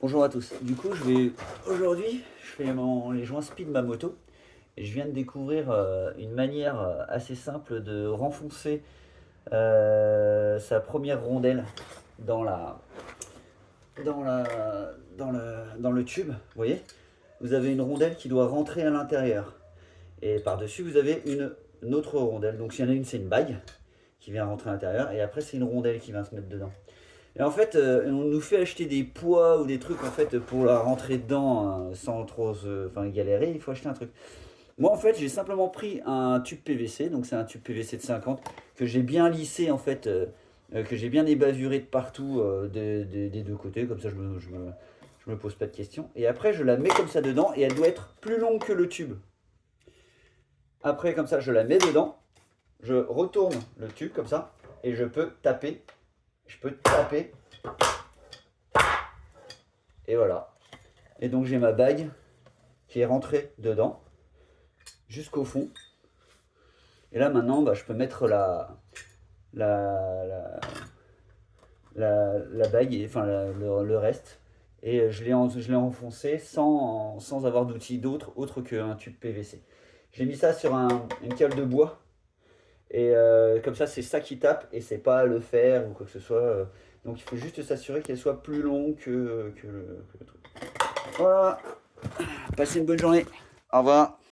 Bonjour à tous. Du coup, aujourd'hui, je fais les joints speed de ma moto et je viens de découvrir une manière assez simple de renfoncer sa première rondelle dans la, dans le tube. Vous voyez, vous avez une rondelle qui doit rentrer à l'intérieur et par-dessus, vous avez une autre rondelle. Donc, s'il y en a une, c'est une bague qui vient rentrer à l'intérieur et après, c'est une rondelle qui vient se mettre dedans. Et en fait, on nous fait acheter des poids ou des trucs en fait pour la rentrer dedans sans trop galérer. Il faut acheter un truc. Moi, en fait, j'ai simplement pris un tube PVC, donc c'est un tube PVC de 50 que j'ai bien lissé en fait, que j'ai bien ébavuré de partout des deux côtés, comme ça je me pose pas de questions. Et après, je la mets comme ça dedans et elle doit être plus longue que le tube. Après, comme ça, je la mets dedans, je retourne le tube comme ça et je peux taper. Je peux taper et voilà. Et donc j'ai ma bague qui est rentrée dedans jusqu'au fond. Et là maintenant, je peux mettre la, la, la bague, le reste. Et je l'ai enfoncé sans avoir d'outil autre qu'un tube PVC. J'ai mis ça sur une cale de bois. Et comme ça, c'est ça qui tape et c'est pas le fer ou quoi que ce soit. Donc il faut juste s'assurer qu'elle soit plus longue que le truc. Voilà. Passez une bonne journée. Au revoir.